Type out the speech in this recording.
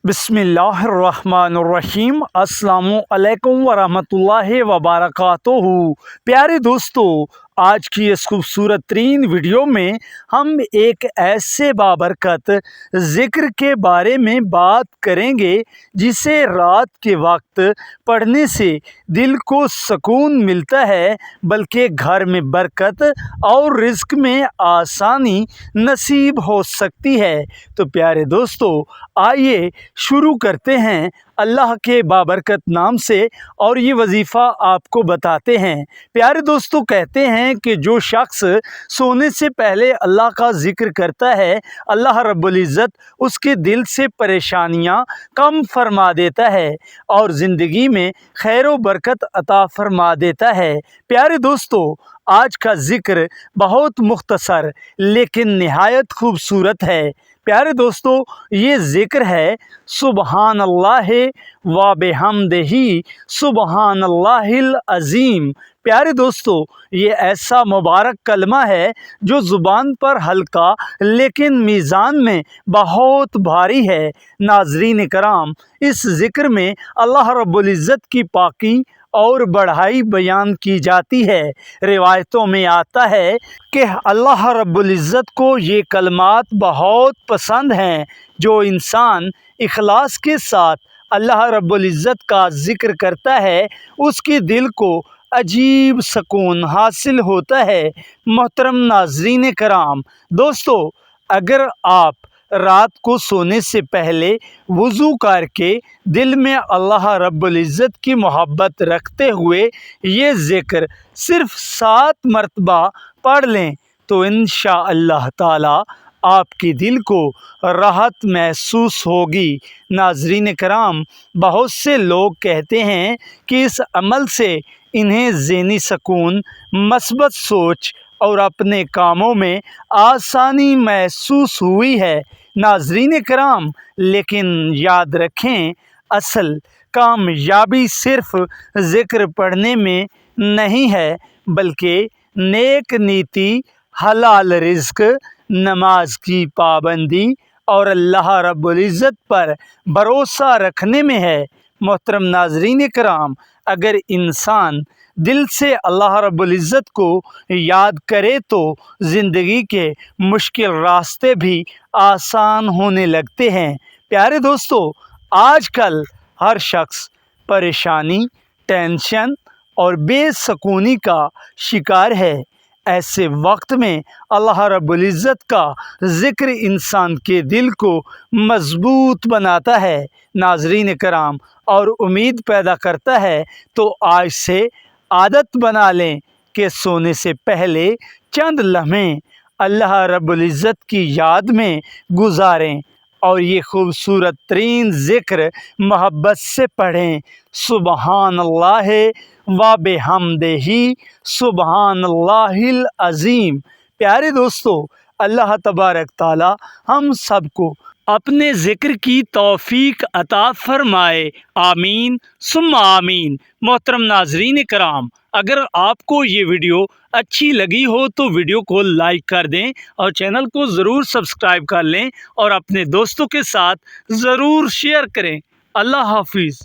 बिस्मिल्लाहिर्रहमानिर्रहीम। अस्सलामु अलैकुम वरहमतुल्लाहि वबरकातुहू। प्यारे दोस्तों, आज की इस खूबसूरत तरीन वीडियो में हम एक ऐसे बाबरकत ज़िक्र के बारे में बात करेंगे जिसे रात के वक्त पढ़ने से दिल को सुकून मिलता है, बल्कि घर में बरकत और रिज़्क में आसानी नसीब हो सकती है। तो प्यारे दोस्तों, आइए शुरू करते हैं अल्लाह के बाबरकत नाम से और ये वजीफ़ा आपको बताते हैं। प्यारे दोस्तों, कहते हैं कि जो शख्स सोने से पहले अल्लाह का ज़िक्र करता है, अल्लाह रब्बुल इज़्ज़त उसके दिल से परेशानियां कम फरमा देता है और ज़िंदगी में खैर व बरकत अता फरमा देता है। प्यारे दोस्तों, आज का ज़िक्र बहुत मुख्तसर लेकिन निहायत खूबसूरत है। प्यारे दोस्तों, ये ज़िक्र है सुबहान अल्लाह व बिहम्दिही सुबहान अल्लाहिल अज़ीम। प्यारे दोस्तों, ये ऐसा मुबारक कलमा है जो ज़ुबान पर हल्का लेकिन मीज़ान में बहुत भारी है। नाज़रीन कराम, इस ज़िक्र में अल्लाह रब्बुल इज़्ज़त की पाकी और बढ़ाई बयान की जाती है। रिवायतों में आता है कि अल्लाह रब्बुल इज़्ज़त को ये कलमात बहुत पसंद हैं। जो इंसान इखलास के साथ अल्लाह रब्बुल इज़्ज़त का ज़िक्र करता है, उसके दिल को अजीब सुकून हासिल होता है। मोहतरम नाज़रीन कराम, दोस्तों, अगर आप रात को सोने से पहले वज़ू करके दिल में अल्लाह रब्बुल इज़्ज़त की मोहब्बत रखते हुए ये ज़िक्र सिर्फ़ 7 मरतबा पढ़ लें तो इंशाअल्लाह ताला आपके दिल को राहत महसूस होगी। नाज़रीन कराम, बहुत से लोग कहते हैं कि इस अमल से इन्हें ज़हनी सुकून, मस्बत सोच और अपने कामों में आसानी महसूस हुई है। नाज़रीन कराम, लेकिन याद रखें, असल कामयाबी सिर्फ़ ज़िक्र पढ़ने में नहीं है, बल्कि नेक नीति, हलाल रिज़्क, नमाज की पाबंदी और अल्लाह रब्बुल इज़्ज़त पर भरोसा रखने में है। मोहतरम नाज़रीन कराम, अगर इंसान दिल से अल्लाह रब्बुल इज़्ज़त को याद करे तो ज़िंदगी के मुश्किल रास्ते भी आसान होने लगते हैं। प्यारे दोस्तों, आजकल हर शख्स परेशानी, टेंशन और बेसुकूनी का शिकार है। ऐसे वक्त में अल्लाह रब्बुल इज़्ज़त का ज़िक्र इंसान के दिल को मज़बूत बनाता है, नाज़रीन कराम, और उम्मीद पैदा करता है। तो आज से आदत बना लें कि सोने से पहले चंद लम्हे अल्लाह रब्बुल इज़्ज़त की याद में गुजारें और ये खूबसूरत तरीन ज़िक्र मोहब्बत से पढ़ें। सुबहान अल्लाह व बिहम्दिही सुबहान अल्लाहिल अज़ीम। प्यारे दोस्तों, अल्लाह तबारक ताला हम सबको अपने ज़िक्र की तौफीक अता फ़रमाए। आमीन सुम्मा आमीन। मोहतरम नाज़रीन कराम, अगर आपको ये वीडियो अच्छी लगी हो तो वीडियो को लाइक कर दें और चैनल को ज़रूर सब्सक्राइब कर लें और अपने दोस्तों के साथ ज़रूर शेयर करें। अल्लाह हाफिज़।